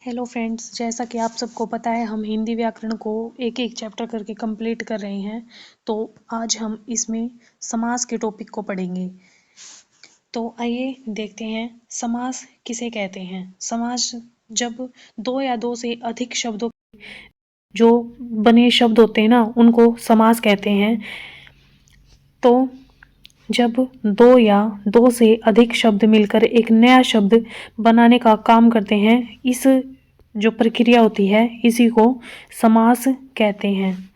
Hello friends, जैसा कि आप सबको पता है हम हिंदी व्याकरण को एक एक चैप्टर करके कंप्लीट कर रहे हैं। तो आज हम इसमें समास के टॉपिक को पढ़ेंगे। तो आइए देखते हैं समास किसे कहते हैं। समास जब दो या दो से अधिक शब्दों जो बने शब्द होते हैं ना, उनको समास कहते हैं। तो जब दो या दो से अधिक शब्द मिलकर एक नया शब्द बनाने का काम करते हैं, इस जो प्रक्रिया होती है इसी को समास कहते हैं।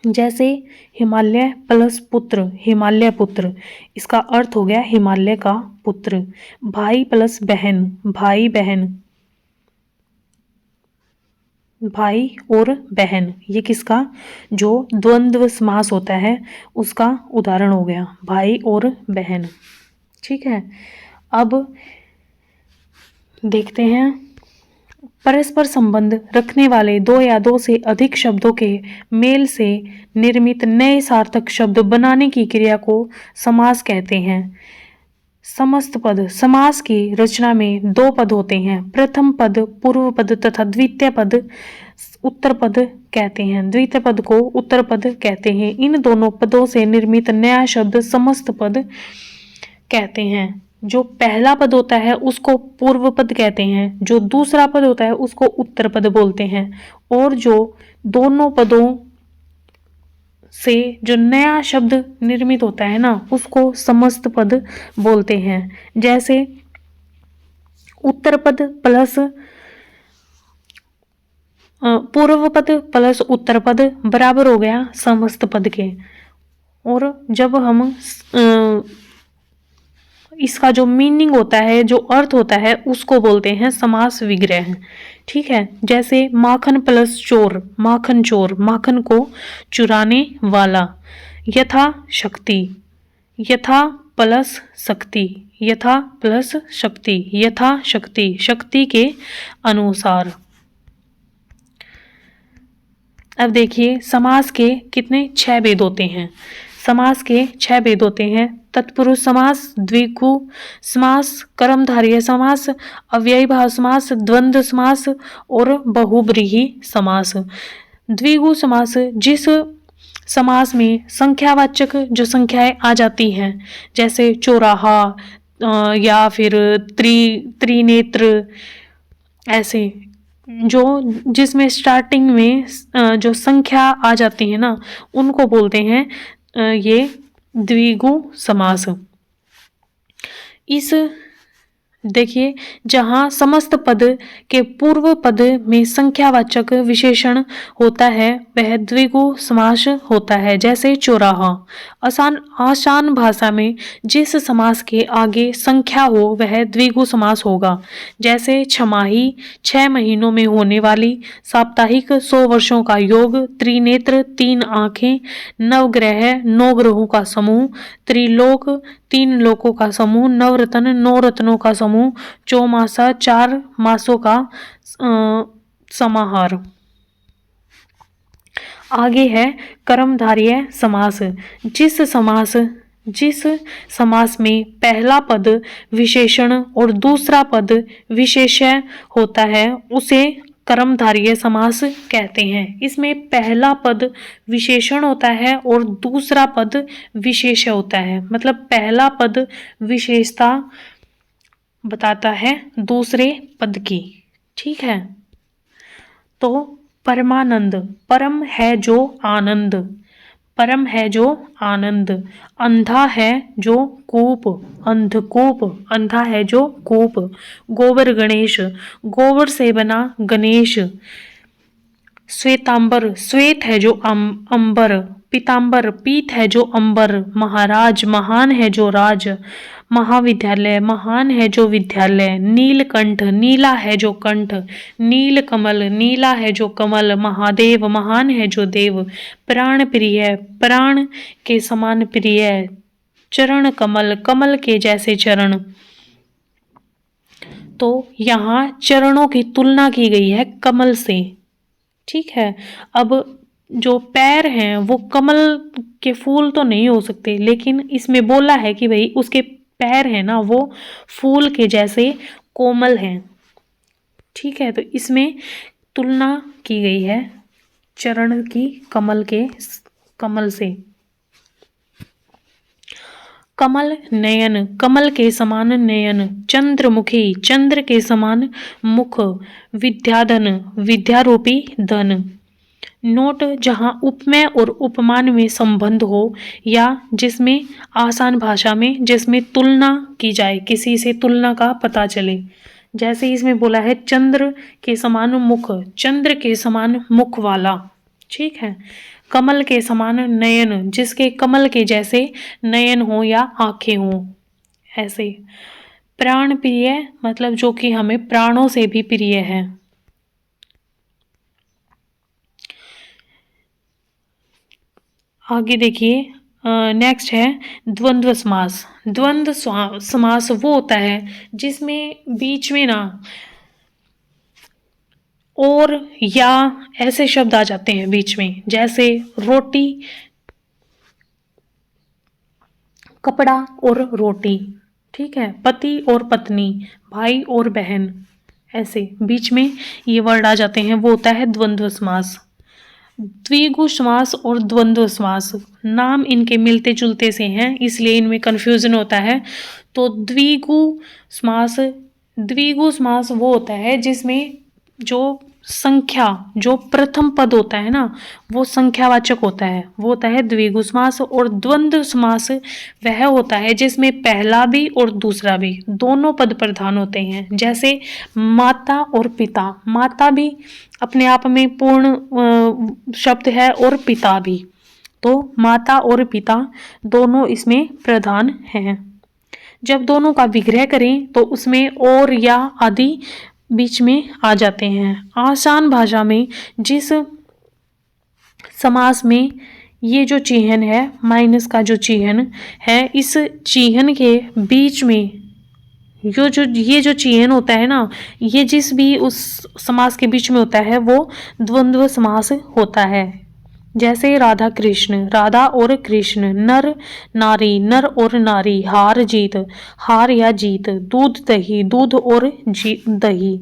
जैसे हिमालय प्लस पुत्र, हिमालय पुत्र, इसका अर्थ हो गया हिमालय का पुत्र। भाई प्लस बहन, भाई बहन, भाई और बहन, ये किसका जो द्वंद्व समास होता है उसका उदाहरण हो गया, भाई और बहन। ठीक है, अब देखते हैं परस्पर संबंध रखने वाले दो या दो से अधिक शब्दों के मेल से निर्मित नए सार्थक शब्द बनाने की क्रिया को समास कहते हैं। समस्त पद, समास की रचना में दो पद होते हैं। प्रथम पद पूर्व पद तथा द्वितीय पद उत्तर पद कहते हैं। द्वितीय पद को उत्तर पद कहते हैं। इन दोनों पदों से निर्मित नया शब्द समस्त पद कहते हैं। जो पहला पद होता है उसको पूर्व पद कहते हैं, जो दूसरा पद होता है उसको उत्तर पद बोलते हैं, और जो दोनों पदों से जो नया शब्द निर्मित होता है ना उसको समस्त पद बोलते हैं। जैसे उत्तर पद प्लस पूर्व पद प्लस उत्तर पद बराबर हो गया समस्त पद के। और जब हम इसका जो मीनिंग होता है, जो अर्थ होता है, उसको बोलते हैं समास विग्रह। ठीक है, जैसे माखन प्लस चोर, माखन चोर, माखन को चुराने वाला। यथा शक्ति, यथा प्लस शक्ति, यथा प्लस शक्ति, यथा शक्ति, शक्ति के अनुसार। अब देखिए समास के कितने 6 भेद होते हैं। समास के 6 भेद होते हैं। तत्पुरुष समास, द्विगु समास, कर्मधारय समास, अव्ययीभाव समास, द्वंद्व समास और बहुब्रीहि समास। द्विगु समास, जिस समास में संख्यावाचक जो संख्याएं आ जाती हैं, जैसे चौराहा या फिर त्रिनेत्र, ऐसे जो जिसमें स्टार्टिंग में जो संख्या आ जाती है ना उनको बोलते हैं ये द्विगु समास। इस देखिए जहाँ समस्त पद के पूर्व पद में संख्यावाचक विशेषण होता है वह द्विगु समास होता है। जैसे चौराहा। आसान भाषा में जिस समास के आगे संख्या हो वह द्विगु समास होगा। जैसे छमाही, 6 महीनों में होने वाली, साप्ताहिक, 100 वर्षों का योग, त्रिनेत्र, 3 आंखें, नवग्रह, 9 ग्रहों का समूह, त्रिलोक, 3 लोकों का समूह, नवरत्न, 9 रत्नों का समूह, चौमासा, 4 मासों का समाहार। आगे है कर्मधारय समास। जिस समास में पहला पद विशेषण और दूसरा पद विशेष्य होता है उसे कर्मधारय समास कहते हैं। इसमें पहला पद विशेषण होता है और दूसरा पद विशेष्य होता है। मतलब पहला पद विशेषता बताता है दूसरे पद की। ठीक है, तो परमानंद, परम है जो आनंद, परम है जो आनंद। अंधा है जो कूप, अंधकूप, अंधा है जो कूप। गोबर गणेश, गोबर से बना गणेश। श्वेतांबर, श्वेत है जो अंबर। पीतांबर, पीत है जो अंबर। महाराज, महान है जो राज। महाविद्यालय, महान है जो विद्यालय। नीलकंठ, नीला है जो कंठ। नीलकमल, नीला है जो कमल। महादेव, महान है जो देव। प्राण प्रिय, प्राण के समान प्रिय। चरण कमल, कमल के जैसे चरण। तो यहाँ चरणों की तुलना की गई है कमल से। ठीक है, अब जो पैर हैं वो कमल के फूल तो नहीं हो सकते, लेकिन इसमें बोला है कि भाई उसके पैर हैं ना वो फूल के जैसे कोमल हैं। ठीक है, तो इसमें तुलना की गई है चरण की कमल से। कमल नयन, कमल के समान नयन। चंद्रमुखी, चंद्र के समान मुख। विद्याधन, विद्यारूपी धन। नोट जहाँ उपमेय और उपमान में संबंध हो या जिसमें आसान भाषा में जिसमें तुलना की जाए, किसी से तुलना का पता चले। जैसे इसमें बोला है चंद्र के समान मुख, चंद्र के समान मुख वाला। ठीक है। कमल के समान नयन, जिसके कमल के जैसे नयन हो या आंखें हो, ऐसे। प्राण प्रिय, मतलब जो कि हमें प्राणों से भी प्रिय है। आगे देखिए, नेक्स्ट है द्वंद्व समास। द्वंद्व समास वो होता है जिसमें बीच में ना और या ऐसे शब्द आ जाते हैं बीच में, जैसे रोटी, कपड़ा और रोटी। ठीक है। पति और पत्नी, भाई और बहन, ऐसे बीच में ये वर्ड आ जाते हैं, वो होता है द्वंद्व समास। द्विगु समास और द्वंद्व समास, नाम इनके मिलते जुलते से हैं, इसलिए इनमें कंफ्यूजन होता है। तो द्विगु समास वो होता है जिसमें जो संख्या, जो प्रथम पद होता है ना, वो संख्यावाचक होता है, वो होता है द्विगु समास। और द्वंद्व समास वह होता है जिसमें पहला भी और दूसरा भी दोनों पद प्रधान होते हैं। जैसे माता और पिता, माता भी अपने आप में पूर्ण शब्द है और पिता भी, तो माता और पिता दोनों इसमें प्रधान हैं। जब दोनों का विग्रह करें तो उसमें और या आदि बीच में आ जाते हैं। आसान भाषा में जिस समास में ये जो चिह्न है, माइनस का जो चिह्न है, इस चिह्न के बीच में ये जो चिह्न होता है ना, ये जिस भी उस समास के बीच में होता है वो द्वंद्व समास होता है। जैसे राधा कृष्ण, राधा और कृष्ण। नर नारी, नर और नारी। हार जीत, हार या जीत। दूध दही, दूध और दही।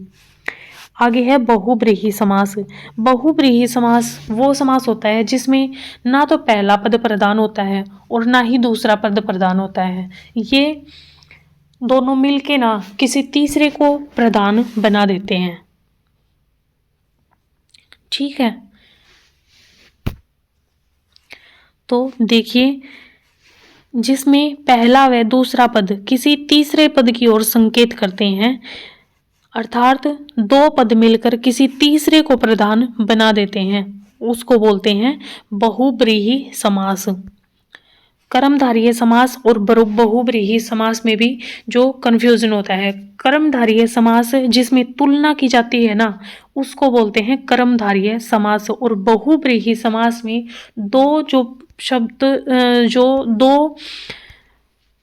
आगे है बहुब्रीहि समास। बहुब्रीहि समास वो समास होता है जिसमें ना तो पहला पद प्रधान होता है और ना ही दूसरा पद प्रधान होता है। ये दोनों मिलके ना किसी तीसरे को प्रधान बना देते हैं। ठीक है। तो देखिए, जिसमें पहला व दूसरा पद किसी तीसरे पद की ओर संकेत करते हैं, अर्थात दो पद मिलकर किसी तीसरे को प्रधान बना देते हैं, उसको बोलते हैं बहुब्रीहि समास। कर्मधारय समास और बहुब्रीहि समास में भी जो कंफ्यूजन होता है, कर्मधारय समास जिसमें तुलना की जाती है ना, उसको बोलते हैं कर्मधारय समास। और बहुब्रीहि समास में दो जो शब्द, जो दो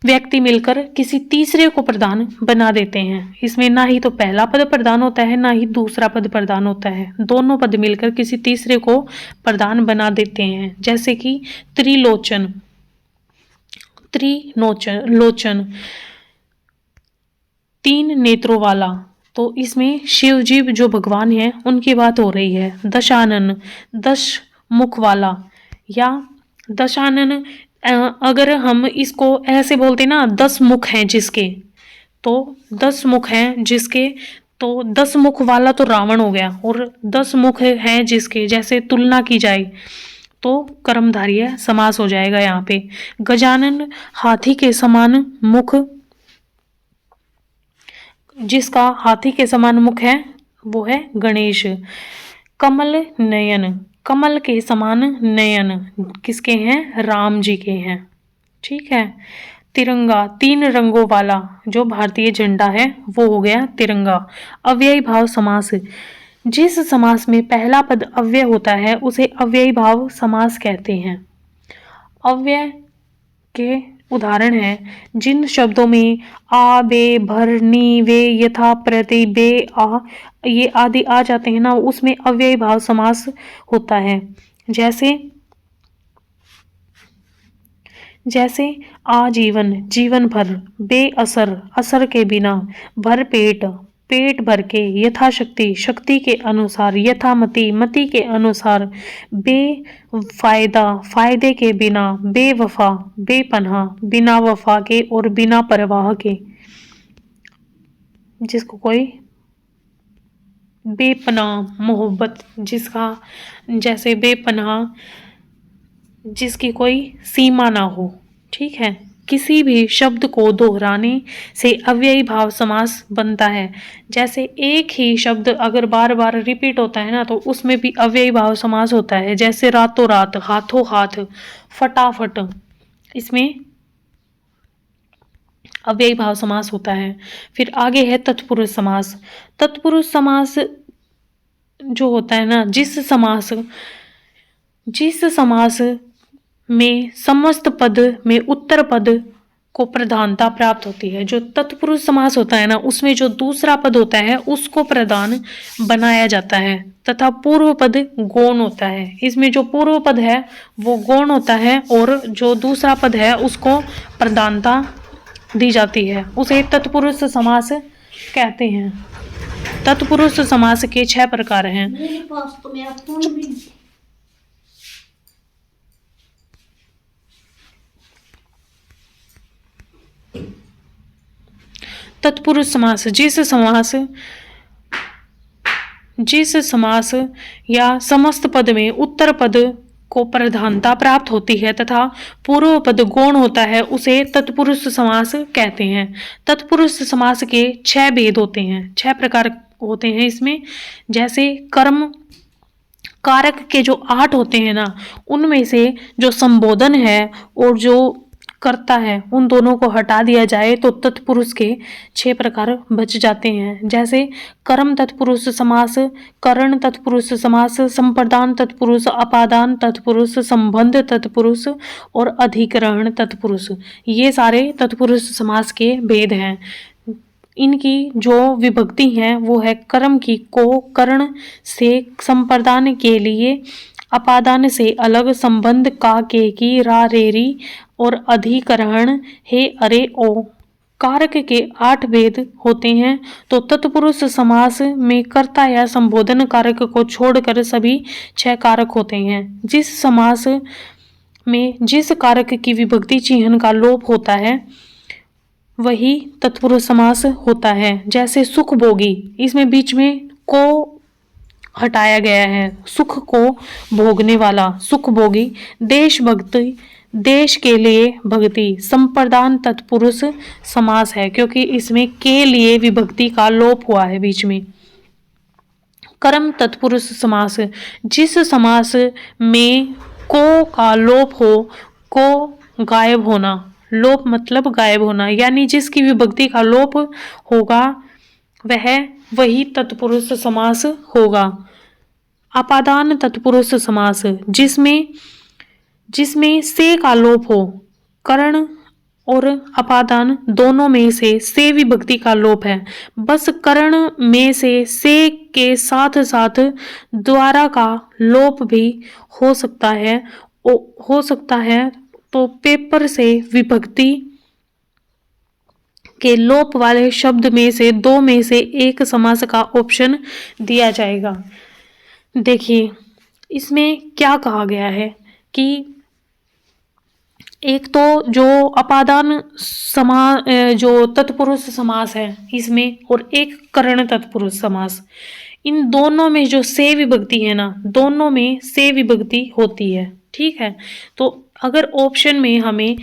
व्यक्ति मिलकर किसी तीसरे को प्रधान बना देते हैं। इसमें ना ही तो पहला पद प्रधान होता है, ना ही दूसरा पद प्रधान होता है, दोनों पद मिलकर किसी तीसरे को प्रधान बना देते हैं। जैसे कि त्रिलोचन, लोचन, तीन नेत्रों वाला, तो इसमें शिव जी जो भगवान हैं उनकी बात हो रही है। दशानन, 10 मुख वाला, या दशानन अगर हम इसको ऐसे बोलते ना, 10 मुख हैं जिसके, तो 10 मुख हैं जिसके, तो 10 मुख वाला तो रावण हो गया, और 10 मुख हैं जिसके जैसे तुलना की जाए तो कर्मधारय समास हो जाएगा यहाँ पे। गजानन, हाथी के समान मुख, जिसका हाथी के समान मुख है वो है गणेश। कमल नयन, कमल के समान नयन किसके हैं? राम जी के हैं। ठीक है। तिरंगा, 3 रंगों वाला जो भारतीय झंडा है वो हो गया तिरंगा। अव्ययी भाव समास, जिस समास में पहला पद अव्यय होता है उसे अव्ययी भाव समास कहते हैं। अव्यय के उदाहरण हैं जिन शब्दों में आ, बे, भर, नी, वे, यथा, प्रति, बे, आ, ये आदि आ जाते हैं ना, उसमें अव्ययी भाव समास होता है। जैसे आजीवन, जीवन भर। बेअसर, असर के बिना। भर पेट, पेट भर के, यथाशक्ति, शक्ति के अनुसार, यथामति, मति के अनुसार, बेफायदा, फायदे के बिना, बेवफा, बेपनाह, बिना वफा के और बिना परवाह के। जिसको कोई बेपनाह मोहब्बत, जिसका जैसे बेपनाह, जिसकी कोई सीमा ना हो। ठीक है। किसी भी शब्द को दोहराने से अव्ययी भाव समास बनता है। जैसे एक ही शब्द अगर बार बार रिपीट होता है ना, तो उसमें भी अव्ययी भाव समास होता है। जैसे रातों रात, हाथों हाथ, फटाफट, इसमें अव्ययी भाव समास होता है। फिर आगे है तत्पुरुष समास। तत्पुरुष समास जो होता है ना, जिस समास में समस्त पद में उत्तर पद को प्रधानता प्राप्त होती है। जो तत्पुरुष समास होता है ना, उसमें जो दूसरा पद होता है उसको प्रधान बनाया जाता है तथा पूर्व पद गौण होता है। इसमें जो पूर्व पद है वो गौण होता है और जो दूसरा पद है उसको प्रधानता दी जाती है, उसे तत्पुरुष समास कहते हैं। तत्पुरुष समास के 6 प्रकार हैं। मेरे पास तो मेरा फोन भी तत्पुरुष समास जिस समास या समस्त पद में उत्तर पद को प्रधानता प्राप्त होती है तथा पूर्व पद गौण होता है, उसे तत्पुरुष समास कहते हैं। तत्पुरुष समास के 6 भेद होते हैं, 6 प्रकार होते हैं इसमें। जैसे कर्म कारक के जो 8 होते हैं ना, उनमें से जो संबोधन है और जो करता है, उन दोनों को हटा दिया जाए तो तत्पुरुष के 6 प्रकार बच जाते हैं। जैसे कर्म तत्पुरुष समास, करण तत्पुरुष समास, संप्रदान तत्पुरुष, अपादान तत्पुरुष, संबंध तत्पुरुष और अधिकरण तत्पुरुष। ये सारे तत्पुरुष समास के भेद हैं। इनकी जो विभक्ति है वो है कर्म की को कर्ण से, संप्रदान के लिए अपादान से अलग, संबंध का के की, रा रे री और अधिकरण हे अरे ओ। कारक के 8 भेद होते हैं। तो तत्पुरुष समास में कर्ता या संबोधन कारक को छोड़कर सभी 6 कारक होते हैं। जिस समास में जिस कारक की विभक्ति चिन्ह का लोप होता है वही तत्पुरुष समास होता है। जैसे सुखभोगी, इसमें बीच में को हटाया गया है, सुख को भोगने वाला सुखभोगी। देशभक्ति, देश के लिए भक्ति, संप्रदान तत्पुरुष समास है क्योंकि इसमें के लिए विभक्ति का लोप हुआ है बीच में। कर्म तत्पुरुष समास, जिस समास में को का लोप हो, को गायब होना, लोप मतलब गायब होना, यानी जिसकी विभक्ति का लोप होगा वही तत्पुरुष समास होगा। अपादान तत्पुरुष समास, जिसमें से का लोप हो, करण और अपादान दोनों में से विभक्ति का लोप है। बस करण में से के साथ साथ द्वारा का लोप भी हो सकता है तो पेपर से विभक्ति के लोप वाले शब्द में से 2 में से एक समास का ऑप्शन दिया जाएगा। देखिए इसमें क्या कहा गया है कि एक तो जो अपादान जो तत्पुरुष समास है इसमें, और एक करण तत्पुरुष समास, इन दोनों में जो से विभक्ति है ना, दोनों में से विभक्ति होती है। ठीक है। तो अगर ऑप्शन में हमें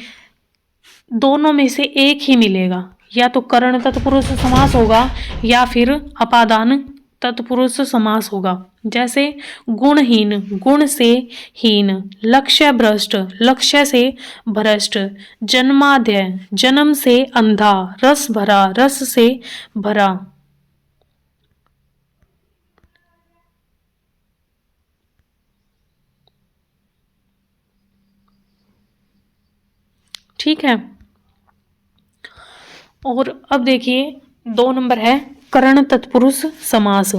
दोनों में से एक ही मिलेगा, या तो करण तत्पुरुष समास होगा या फिर अपादान तत्पुरुष समास होगा। जैसे गुणहीन, गुण से हीन, लक्ष्य भ्रष्ट, लक्ष्य से भ्रष्ट, जन्माद्य, जन्म से अंधा, रस भरा, रस से भरा। ठीक है। और अब देखिए 2 नंबर है करण तत्पुरुष समास।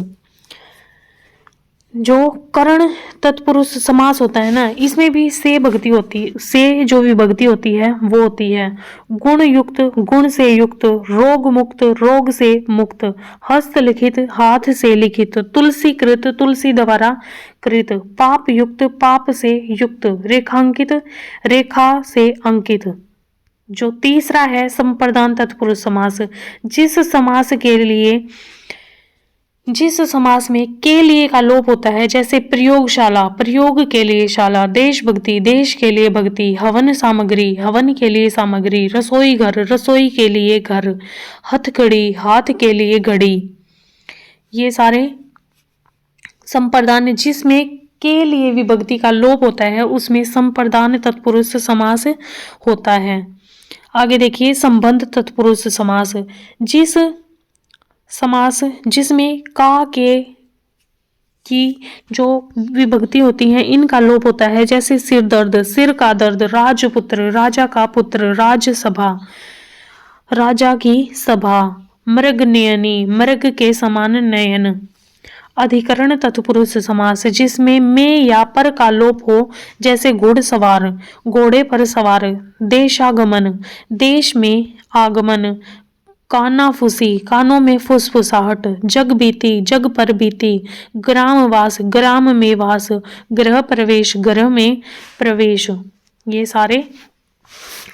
जो कर्ण तत्पुरुष समास होता है ना, इसमें भी से भक्ति होती, से जो विभक्ति होती है वो होती है गुण युक्त, गुण से युक्त, रोग मुक्त, रोग से मुक्त, हस्त लिखित, हाथ से लिखित, तुलसी कृत, तुलसी द्वारा कृत, पाप युक्त, पाप से युक्त, रेखांकित, रेखा से अंकित। जो तीसरा है संप्रदान तत्पुरुष समास, जिस समास में के लिए का लोप होता है, जैसे प्रयोगशाला, प्रयोग के लिए शाला, देशभक्ति, देश के लिए भक्ति, हवन सामग्री, हवन के लिए सामग्री, रसोई घर, रसोई के लिए घर, हथकड़ी, हाथ के लिए घड़ी, ये सारे संप्रदान जिसमें के लिए विभक्ति का लोप होता है उसमें संप्रदान तत्पुरुष समास होता है। आगे देखिए संबंध तत्पुरुष समास, जिसमें का के की जो विभक्ति होती है इनका लोप होता है, जैसे सिर दर्द, सिर का दर्द, राजपुत्र, राजा का पुत्र, राजसभा, राजा की सभा, मृग नयनी, मृग के समान नयन। अधिकरण तत्पुरुष समास, जिसमें में या पर का लोप हो, जैसे घुड़सवार, घोड़े पर सवार, देशागमन, देश में आगमन, कानाफूसी, कानों में फुसफुसाहट, जग बीती, जग पर बीती, ग्रामवास, ग्राम में वास, गृह प्रवेश, गृह में प्रवेश। ये सारे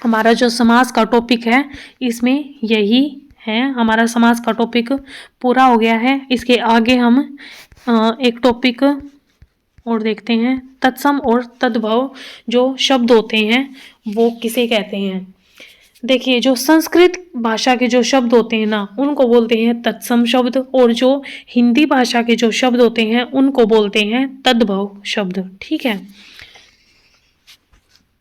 हमारा जो समास का टॉपिक है इसमें यही है। हमारा समास का टॉपिक पूरा हो गया है। इसके आगे हम एक टॉपिक और देखते हैं, तत्सम और तद्भव जो शब्द होते हैं वो किसे कहते हैं। देखिए जो संस्कृत भाषा के जो शब्द होते हैं ना उनको बोलते हैं तत्सम शब्द, और जो हिंदी भाषा के जो शब्द होते हैं उनको बोलते हैं तद्भव शब्द। ठीक है,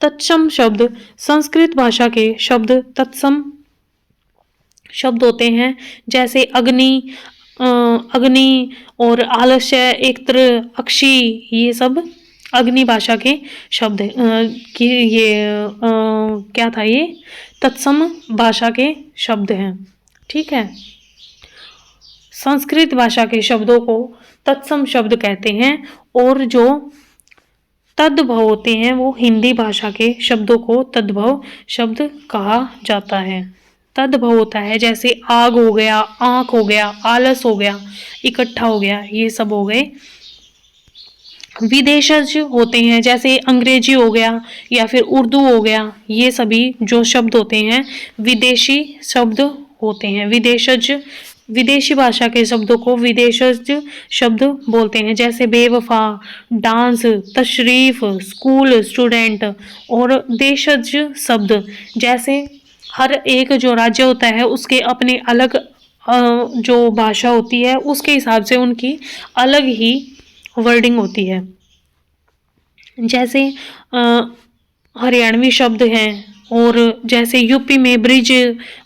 तत्सम शब्द संस्कृत भाषा के शब्द तत्सम शब्द होते हैं, जैसे अग्नि, अग्नि और आलस्य, एकत्र, अक्षी, ये सब अग्नि भाषा के शब्द कि ये क्या था, ये तत्सम भाषा के शब्द हैं। ठीक है, संस्कृत भाषा के शब्दों को तत्सम शब्द कहते हैं, और जो तद्भव होते हैं वो हिंदी भाषा के शब्दों को तद्भव शब्द कहा जाता है। तद्भव होता है जैसे आग हो गया, आंख हो गया, आलस हो गया, इकट्ठा हो गया, ये सब हो गए। विदेशज होते हैं जैसे अंग्रेजी हो गया या फिर उर्दू हो गया, ये सभी जो शब्द होते हैं विदेशी शब्द होते हैं। विदेशज, विदेशी भाषा के शब्दों को विदेशज शब्द बोलते हैं, जैसे बेवफा, डांस, तशरीफ, स्कूल, स्टूडेंट। और देशज शब्द जैसे हर एक जो राज्य होता है उसके अपने अलग जो भाषा होती है उसके हिसाब से उनकी अलग ही वर्डिंग होती है। जैसे हरियाणवी शब्द हैं, और जैसे यूपी में ब्रिज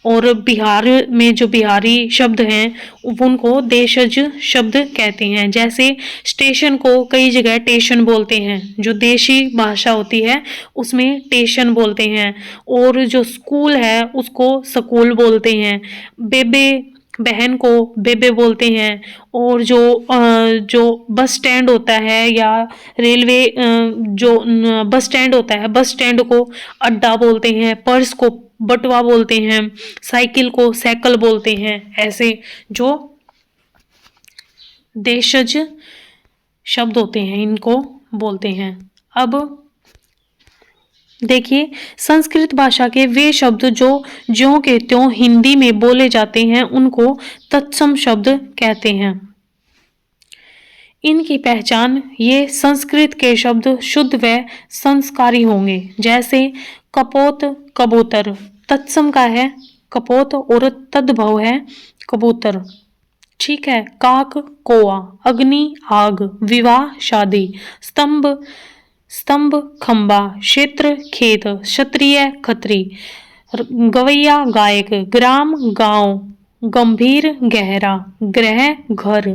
और बिहार में जो बिहारी शब्द हैं उनको देशज शब्द कहते हैं। जैसे स्टेशन को कई जगह टेशन बोलते हैं, जो देशी भाषा होती है उसमें टेशन बोलते हैं, और जो स्कूल है उसको स्कूल बोलते हैं। बेबे, बहन को बेबे बोलते हैं। और जो बस स्टैंड होता है या रेलवे जो बस स्टैंड होता है, बस स्टैंड को अड्डा बोलते हैं, पर्स को बटुआ बोलते हैं, साइकिल को साइकिल बोलते हैं। ऐसे जो देशज शब्द होते हैं इनको बोलते हैं। अब देखिए संस्कृत भाषा के वे शब्द जो ज्यों के त्यों हिंदी में बोले जाते हैं उनको तत्सम शब्द कहते हैं। इनकी पहचान, ये संस्कृत के शब्द शुद्ध व संस्कारी होंगे। जैसे कपोत, कबूतर, तत्सम का है कपोत और तद्भव है कबूतर। ठीक है, काक, कौआ, अग्नि, आग, विवाह, शादी, स्तंभ, स्तंभ, खंबा, क्षेत्र, खेत, क्षत्रिय, खत्री, गवैया, गायक, ग्राम, गांव, गंभीर, गहरा, ग्रह, घर,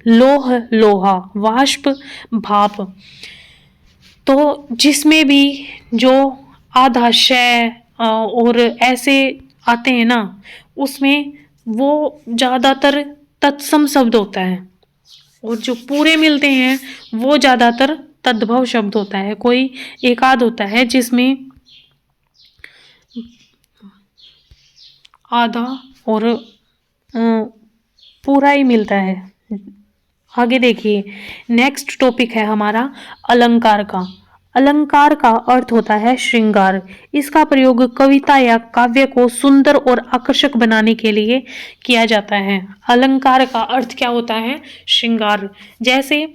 लोह, लोहा, वाष्प, भाप। तो जिसमें भी जो आधाशय और ऐसे आते हैं ना उसमें वो ज्यादातर तत्सम शब्द होता है। और जो पूरे मिलते हैं वो ज्यादातर तद्भव शब्द होता है, कोई एक आध होता है जिसमें आधा और पूरा ही मिलता है। आगे देखिए, नेक्स्ट टॉपिक है हमारा अलंकार का। अलंकार का अर्थ होता है श्रृंगार। इसका प्रयोग कविता या काव्य को सुंदर और आकर्षक बनाने के लिए किया जाता है। अलंकार का अर्थ क्या होता है? श्रृंगार। जैसे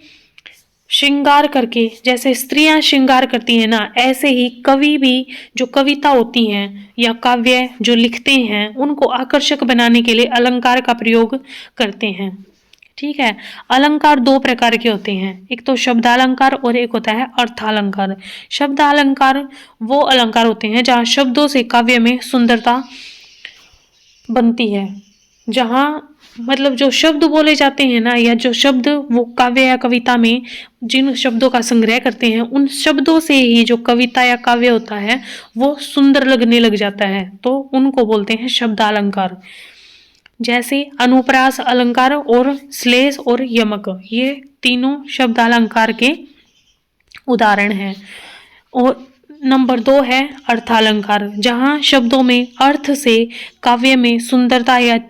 श्रृंगार करके, जैसे स्त्रियां श्रृंगार करती हैं ना, ऐसे ही कवि भी जो कविता होती हैं या काव्य जो लिखते हैं उनको आकर्षक बनाने के लिए अलंकार का प्रयोग करते हैं। ठीक है। अलंकार दो प्रकार के होते हैं, एक तो शब्दालंकार और एक होता है अर्थालंकार। शब्दालंकार वो अलंकार होते हैं जहाँ शब्दों से काव्य में सुंदरता बनती है, जहाँ मतलब जो शब्द बोले जाते हैं ना, या जो शब्द वो काव्य या कविता में जिन शब्दों का संग्रह करते हैं, उन शब्दों से ही जो कविता या काव्य होता है वो सुंदर लगने लग जाता है, तो उनको बोलते हैं शब्दालंकार। जैसे अनुप्रास अलंकार और श्लेष और यमक, ये तीनों शब्दालंकार के उदाहरण हैं। और नंबर 2 है अर्थालंकार, जहाँ शब्दों में अर्थ से काव्य में सुंदरता या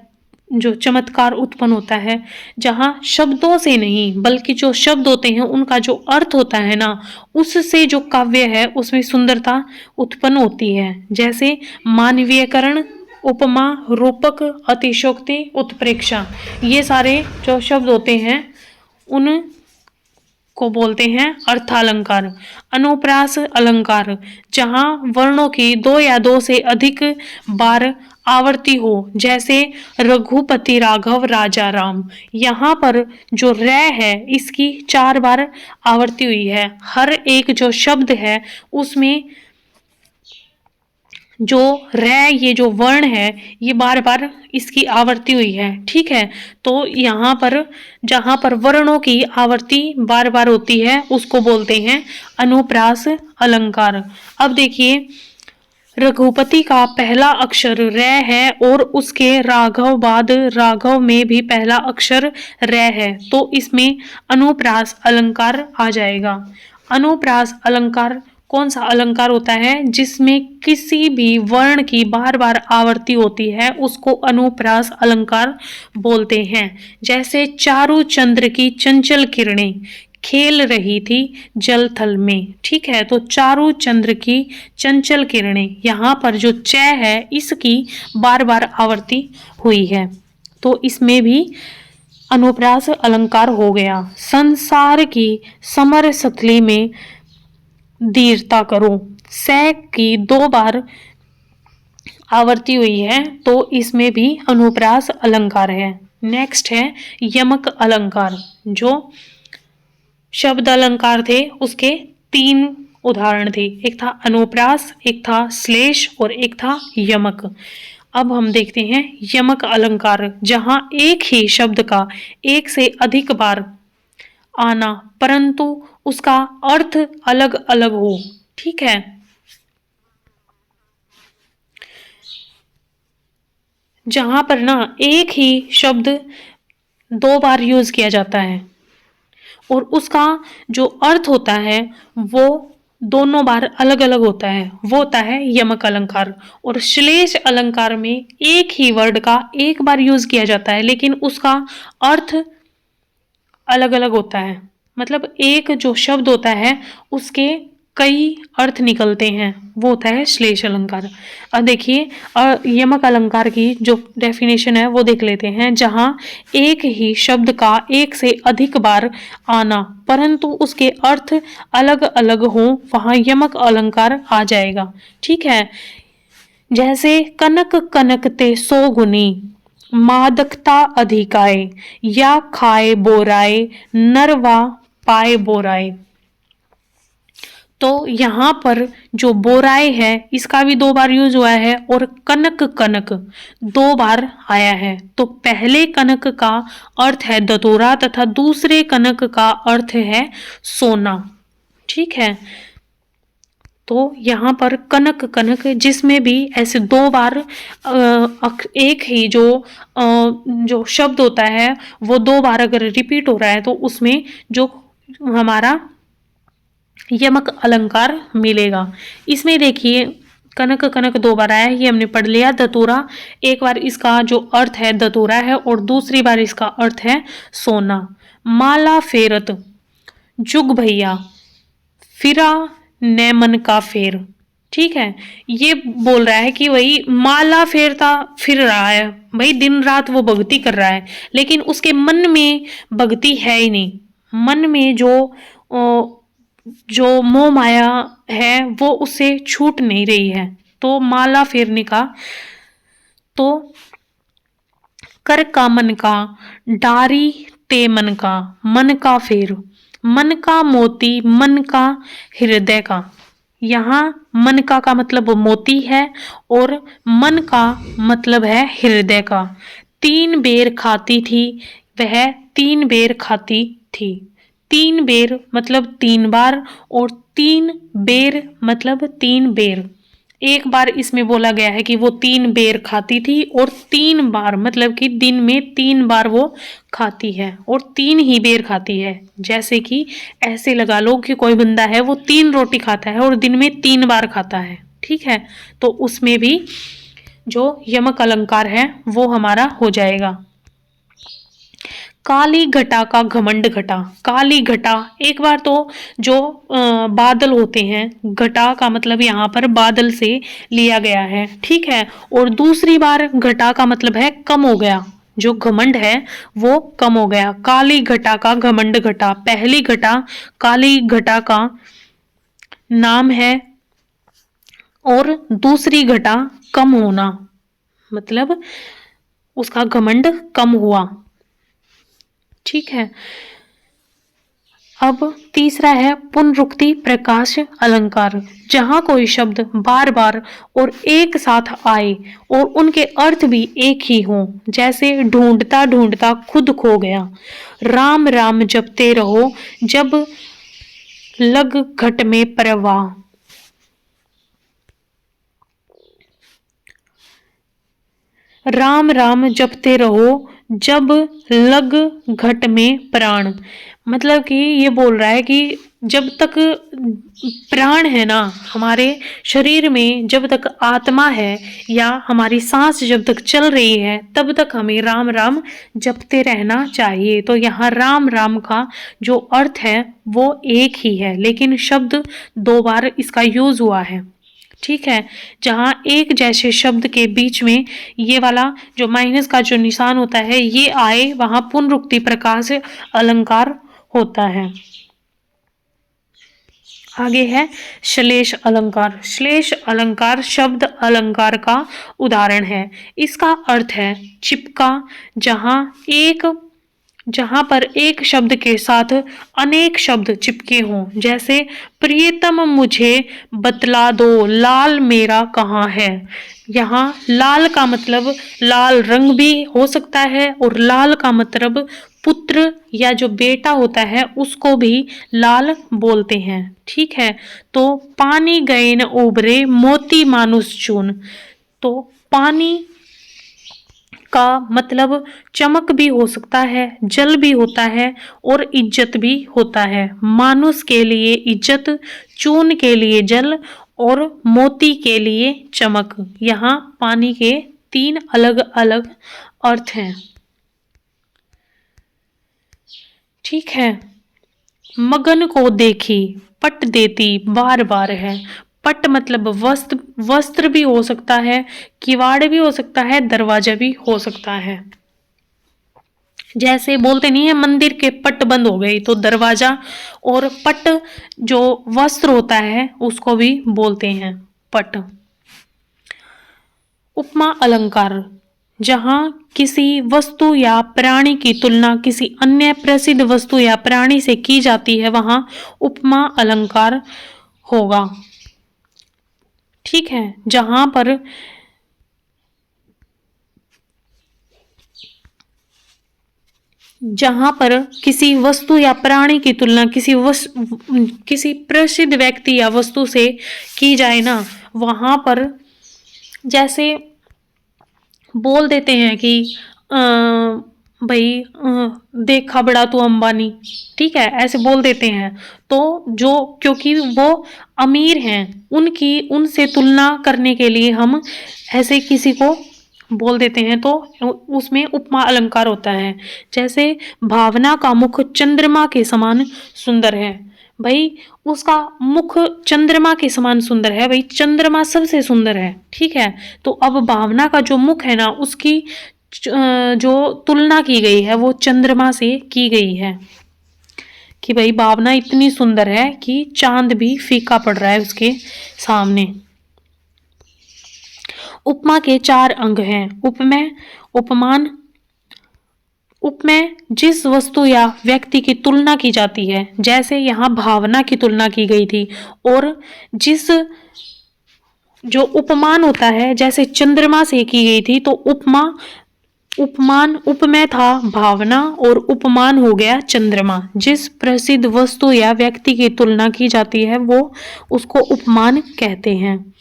जो चमत्कार उत्पन्न होता है, जहाँ शब्दों से नहीं बल्कि जो शब्द होते हैं उनका जो अर्थ होता है ना, उससे जो काव्य है उसमें सुंदरता उत्पन्न होती है। जैसे मानवीयकरण, उपमा, रूपक, अतिशयोक्ति, उत्प्रेक्षा, ये सारे जो शब्द होते हैं उन को बोलते हैं अर्थालंकार। अनुप्रास अलंकार, जहाँ वर्णों की 2 या 2 से अधिक बार आवर्ती हो, जैसे रघुपति राघव राजा राम। यहाँ पर जो रै है इसकी 4 बार आवर्ती हुई है। हर एक जो शब्द है उसमें जो रै, ये जो वर्ण है ये बार बार इसकी आवर्ती हुई है। ठीक है। तो यहाँ पर जहाँ पर वर्णों की आवर्ती बार बार होती है उसको बोलते हैं अनुप्रास अलंकार। अब देखिए, रघुपति का पहला अक्षर रै है और उसके राघव बाद राघव में भी पहला अक्षर रै है, तो इसमें अनुप्रास अलंकार आ जाएगा। अनुप्रास अलंकार कौन सा अलंकार होता है? जिसमें किसी भी वर्ण की बार बार आवर्ती होती है उसको अनुप्रास अलंकार बोलते हैं। जैसे चारु चंद्र की चंचल किरणें खेल रही थी जल थल में। ठीक है। तो चारु चंद्र की चंचल किरणें, यहाँ पर जो च है इसकी बार बार आवर्ती हुई है, तो इसमें भी अनुप्रास अलंकार हो गया। संसार की समर सतली में धीरता करो, स की 2 बार आवर्ती हुई है, तो इसमें भी अनुप्रास अलंकार है। नेक्स्ट है यमक अलंकार। जो शब्द अलंकार थे उसके 3 उदाहरण थे, एक था अनुप्रास, एक था श्लेष और एक था यमक। अब हम देखते हैं यमक अलंकार, जहां एक ही शब्द का एक से अधिक बार आना परंतु उसका अर्थ अलग अलग हो। ठीक है। जहां पर ना एक ही शब्द 2 बार यूज किया जाता है और उसका जो अर्थ होता है वो दोनों बार अलग अलग होता है, वो होता है यमक अलंकार। और श्लेष अलंकार में एक ही वर्ड का एक बार यूज किया जाता है लेकिन उसका अर्थ अलग अलग होता है, मतलब एक जो शब्द होता है उसके कई अर्थ निकलते हैं, वो होता है श्लेष अलंकार। अब देखिए यमक अलंकार की जो डेफिनेशन है वो देख लेते हैं। जहां एक ही शब्द का एक से अधिक बार आना परंतु उसके अर्थ अलग अलग हो, वहां यमक अलंकार आ जाएगा। ठीक है। जैसे कनक कनकते 100 गुनी, मादकता अधिकाए, या खाए बोराए, नरवा पाए बोराए। तो यहाँ पर जो बोराए है इसका भी 2 बार यूज हुआ है और कनक कनक 2 बार आया है। तो पहले कनक का अर्थ है दतोरा तथा दूसरे कनक का अर्थ है सोना। ठीक है। तो यहाँ पर कनक कनक, जिसमें भी ऐसे 2 बार एक ही जो शब्द होता है वो 2 बार अगर रिपीट हो रहा है तो उसमें जो हमारा यमक अलंकार मिलेगा। इसमें देखिए कनक कनक 2 बार आया है, ये हमने पढ़ लिया। धतूरा, एक बार इसका जो अर्थ है धतूरा है और दूसरी बार इसका अर्थ है सोना। माला फेरत, जुग भैया, फिरा ने मन का फेर। ठीक है, ये बोल रहा है कि वही माला फेरता फिर रहा है, भाई दिन रात वो भक्ति कर रहा है, लेकिन उसके मन में भक्ति है ही नहीं। मन में जो मोह माया है वो उससे छूट नहीं रही है। तो माला फेरने का, तो कर का मन का, डारी ते मन का फेर, मन का मोती, मन का हृदय का। यहाँ मन का मतलब मोती है और मन का मतलब है हृदय का। 3 बेर खाती थी, वह 3 बेर खाती थी। 3 बेर मतलब 3 बार और 3 बेर मतलब 3 बेर। एक बार इसमें बोला गया है कि वो 3 बेर खाती थी और 3 बार मतलब कि दिन में 3 बार वो खाती है और 3 ही बेर खाती है। जैसे कि ऐसे लगा लो कि कोई बंदा है वो 3 रोटी खाता है और दिन में 3 बार खाता है। ठीक है, तो उसमें भी जो यमक अलंकार है वो हमारा हो जाएगा। काली घटा का घमंड घटा। काली घटा, एक बार तो जो बादल होते हैं, घटा का मतलब यहाँ पर बादल से लिया गया है। ठीक है, और दूसरी बार घटा का मतलब है कम हो गया, जो घमंड है वो कम हो गया। काली घटा का घमंड घटा, पहली घटा काली घटा का नाम है और दूसरी घटा कम होना, मतलब उसका घमंड कम हुआ। ठीक है, अब तीसरा है पुनरुक्ति प्रकाश अलंकार। जहां कोई शब्द बार बार और एक साथ आए और उनके अर्थ भी एक ही हों, जैसे ढूंढता ढूंढता खुद खो गया, राम राम जपते रहो जब लग घट में प्रवाह, राम राम जपते रहो जब लग घट में प्राण। मतलब कि ये बोल रहा है कि जब तक प्राण है ना हमारे शरीर में, जब तक आत्मा है या हमारी सांस जब तक चल रही है तब तक हमें राम राम जपते रहना चाहिए। तो यहाँ राम राम का जो अर्थ है वो एक ही है, लेकिन शब्द 2 बार इसका यूज हुआ है। ठीक है, जहां एक जैसे शब्द के बीच में ये वाला जो माइनस का जो निशान होता है ये आए, वहां पुनरुक्ति प्रकाश अलंकार होता है। आगे है श्लेष अलंकार। श्लेष अलंकार शब्द अलंकार का उदाहरण है। इसका अर्थ है चिपका, जहां पर एक शब्द के साथ अनेक शब्द चिपके हों। जैसे प्रियतम मुझे बतला दो लाल मेरा कहाँ है। यहाँ लाल का मतलब लाल रंग भी हो सकता है और लाल का मतलब पुत्र या जो बेटा होता है उसको भी लाल बोलते हैं। ठीक है, तो पानी गए न उबरे मोती मानुष चून। तो पानी का मतलब चमक भी हो सकता है, जल भी होता है और इज्जत भी होता है। मानुष के लिए इज्जत, चून के लिए जल और मोती के लिए चमक। यहाँ पानी के 3 अलग अलग अर्थ हैं। ठीक है, मगन को देखी पट देती बार बार है। पट मतलब वस्त्र भी हो सकता है, किवाड़ भी हो सकता है, दरवाजा भी हो सकता है। जैसे बोलते नहीं है मंदिर के पट बंद हो गए, तो दरवाजा और पट जो वस्त्र होता है उसको भी बोलते हैं पट। उपमा अलंकार, जहां किसी वस्तु या प्राणी की तुलना किसी अन्य प्रसिद्ध वस्तु या प्राणी से की जाती है वहां उपमा अलंकार होगा। ठीक है, जहां पर जहां पर किसी वस्तु या प्राणी की तुलना किसी प्रसिद्ध व्यक्ति या वस्तु से की जाए ना, वहां पर जैसे बोल देते हैं कि भाई देखा बड़ा तू अंबानी, ठीक है, ऐसे बोल देते हैं। तो जो क्योंकि वो अमीर हैं, उनसे तुलना करने के लिए हम ऐसे किसी को बोल देते हैं, तो उसमें उपमा अलंकार होता है। जैसे भावना का मुख चंद्रमा के समान सुंदर है, भाई उसका मुख चंद्रमा के समान सुंदर है, भाई चंद्रमा सबसे सुंदर है, ठीक है। तो अब भावना का जो मुख है ना, उसकी जो तुलना की गई है वो चंद्रमा से की गई है कि भाई भावना इतनी सुंदर है कि चांद भी फीका पड़ रहा है उसके सामने। उपमा के 4 अंग हैं। उपमेय, उपमान। उपमेय जिस वस्तु या व्यक्ति की तुलना की जाती है, जैसे यहाँ भावना की तुलना की गई थी, और जिस जो उपमान होता है जैसे चंद्रमा से की गई थी, तो उपमान उपमेय था भावना और उपमान हो गया चंद्रमा। जिस प्रसिद्ध वस्तु या व्यक्ति की तुलना की जाती है वो उसको उपमान कहते हैं,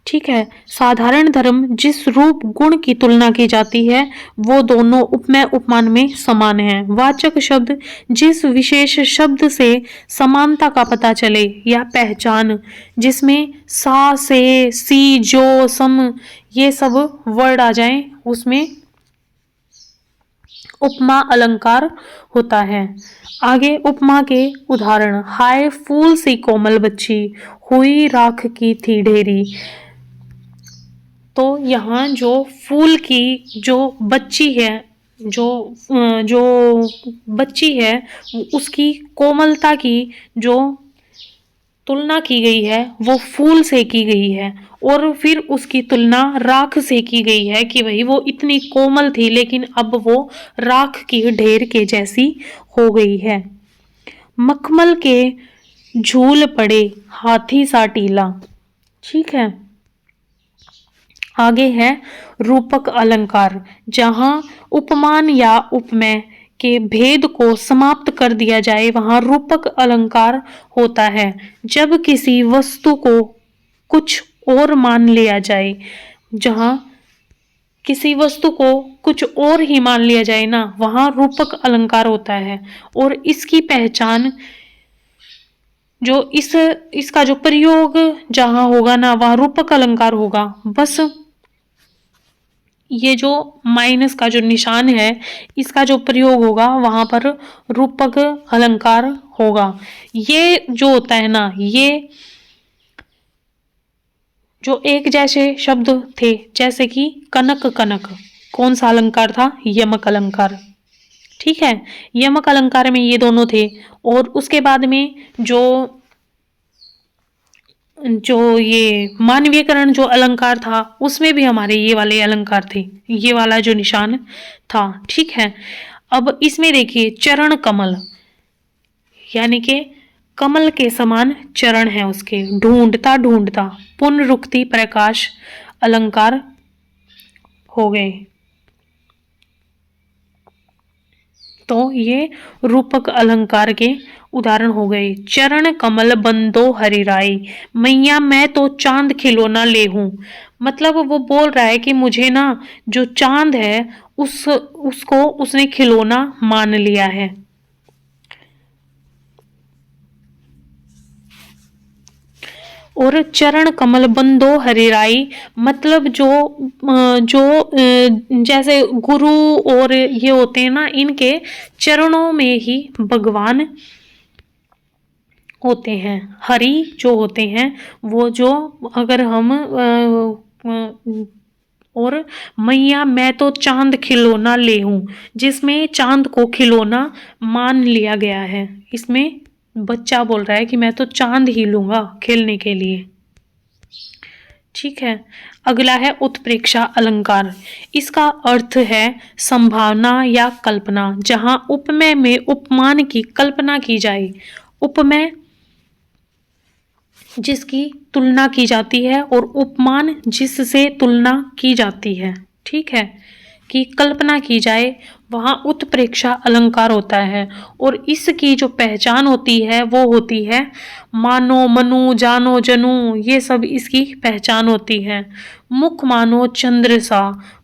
ठीक है। साधारण धर्म जिस रूप गुण की तुलना की जाती है वो दोनों उपमेय उपमान में समान हैं। वाचक शब्द जिस विशेष शब्द से समानता का पता चले या पहचान, जिसमें सा, से, सी, जो, सम ये सब वर्ड आ जाएं, उसमें उपमा अलंकार होता है। आगे उपमा के उदाहरण। हाय फूल सी कोमल बच्ची, हुई राख की थी ढेरी। तो यहाँ जो फूल की जो बच्ची है, जो बच्ची है, उसकी कोमलता की जो तुलना की गई है वो फूल से की गई है, और फिर उसकी तुलना राख से की गई है कि भाई वो इतनी कोमल थी लेकिन अब वो राख की ढेर के जैसी हो गई है। मखमल के झूल पड़े हाथी सा टीला, ठीक है। आगे है रूपक अलंकार, जहां उपमान या उपमेय के भेद को समाप्त कर दिया जाए वहां रूपक अलंकार होता है। जब किसी वस्तु को कुछ और मान लिया जाए, जहां किसी वस्तु को कुछ और ही मान लिया जाए ना, वहां रूपक अलंकार होता है। और इसकी पहचान जो इसका जो प्रयोग जहां होगा ना, वहां रूपक अलंकार होगा। बस ये जो माइनस का जो निशान है, इसका जो प्रयोग होगा वहां पर रूपक अलंकार होगा। ये जो होता है ना, ये जो एक जैसे शब्द थे, जैसे कि कनक कनक, कौन सा अलंकार था? यमक अलंकार, ठीक है। यमक अलंकार में ये दोनों थे। और उसके बाद में जो ये मानवीयकरण जो अलंकार था, उसमें भी हमारे ये वाले अलंकार थे, ये वाला जो निशान था, ठीक है। अब इसमें देखिए चरण कमल, यानी कि कमल के समान चरण है उसके, ढूंढता ढूंढता, पुनरुक्ति प्रकाश अलंकार हो गए। तो ये रूपक अलंकार के उदाहरण हो गए। चरण कमल बंदो हरिराई, मैया मैं तो चांद खिलौना ले हूं। मतलब वो बोल रहा है कि मुझे ना जो चांद है उसको उसने खिलौना मान लिया है। और चरण कमल बंदो हरिराई मतलब जैसे गुरु और ये होते हैं ना, इनके चरणों में ही भगवान होते हैं। हरि जो होते हैं वो जो अगर हम और मैया मैं तो चांद खिलौना ले हूं, जिसमें चांद को खिलौना मान लिया गया है। इसमें बच्चा बोल रहा है कि मैं तो चांद ही लूंगा खेलने के लिए, ठीक है। अगला है उत्प्रेक्षा अलंकार। इसका अर्थ है संभावना या कल्पना। जहां उपमेय में उपमान की कल्पना की जाए, उपमेय जिसकी तुलना की जाती है और उपमान जिससे तुलना की जाती है, ठीक है। की कल्पना की जाए वहाँ उत्प्रेक्षा अलंकार होता है। और इसकी जो पहचान होती है वो होती है मानो, मनु, जानो, जनू, ये सब इसकी पहचान होती है। मुख मानो चंद्र सा,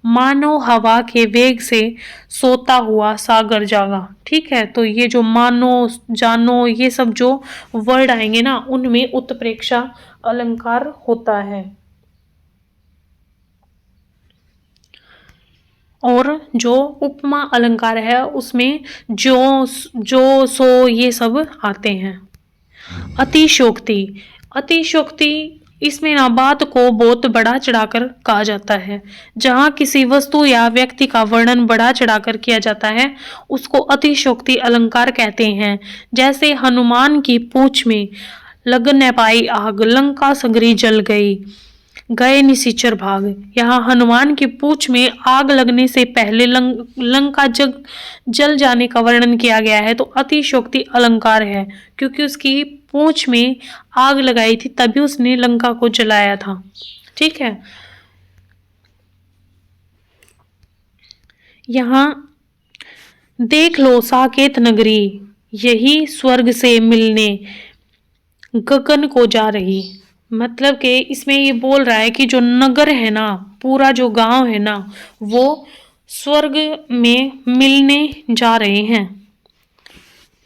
मानो हवा के वेग से सोता हुआ सागर जागा। ठीक है, तो ये जो मानो, जानो, ये सब जो वर्ड आएंगे ना, उनमें उत्प्रेक्षा अलंकार होता है। और जो उपमा अलंकार है उसमें जो, सो, ये सब आते हैं। अतिशयोक्ति, अतिशयोक्ति इसमें ना बात को बहुत बढ़ा चढ़ाकर कहा जाता है। जहाँ किसी वस्तु या व्यक्ति का वर्णन बढ़ा चढ़ाकर किया जाता है उसको अतिशयोक्ति अलंकार कहते हैं। जैसे हनुमान की पूंछ में लग न पाई आग, लंका सगरी जल गई, गए निशिचर भाग। यहाँ हनुमान की पूंछ में आग लगने से पहले लंका जल जाने का वर्णन किया गया है, तो अतिशयोक्ति अलंकार है, क्योंकि उसकी पूंछ में आग लगाई थी तभी उसने लंका को जलाया था। ठीक है, यहाँ देख लो साकेत नगरी, यही स्वर्ग से मिलने गगन को जा रही। मतलब कि इसमें ये बोल रहा है कि जो नगर है ना, पूरा जो गांव है ना, वो स्वर्ग में मिलने जा रहे हैं।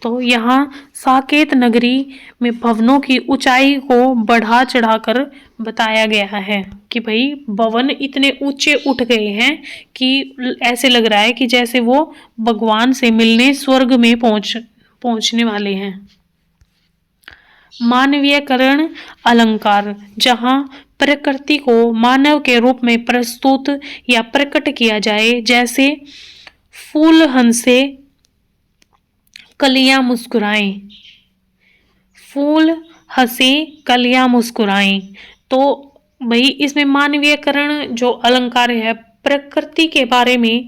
तो यहाँ साकेत नगरी में भवनों की ऊंचाई को बढ़ा चढ़ाकर बताया गया है कि भाई भवन इतने ऊंचे उठ गए हैं कि ऐसे लग रहा है कि जैसे वो भगवान से मिलने स्वर्ग में पहुंचने वाले हैं। मानवीयकरण अलंकार, जहाँ प्रकृति को मानव के रूप में प्रस्तुत या प्रकट किया जाए, जैसे फूल हंसे कलियां मुस्कुराएं, फूल हंसे कलियां मुस्कुराएं। तो भाई इसमें मानवीयकरण जो अलंकार है, प्रकृति के बारे में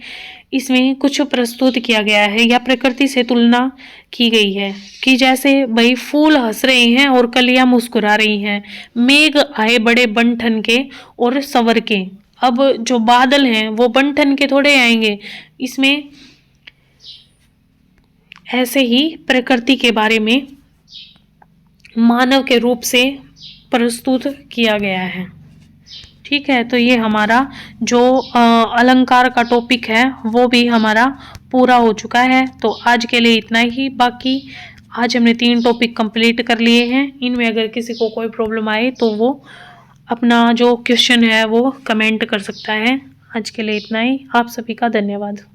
इसमें कुछ प्रस्तुत किया गया है या प्रकृति से तुलना की गई है कि जैसे भाई फूल हंस रहे हैं और कलियां मुस्कुरा रही हैं, मेघ आए बड़े बन-ठन के और सवर के। अब जो बादल हैं वो बन-ठन के थोड़े आएंगे, इसमें ऐसे ही प्रकृति के बारे में मानव के रूप से प्रस्तुत किया गया है। ठीक है, तो ये हमारा जो अलंकार का टॉपिक है वो भी हमारा पूरा हो चुका है। तो आज के लिए इतना ही। बाकी आज हमने 3 टॉपिक कंप्लीट कर लिए हैं। इनमें अगर किसी को कोई प्रॉब्लम आए तो वो अपना जो क्वेश्चन है वो कमेंट कर सकता है। आज के लिए इतना ही। आप सभी का धन्यवाद।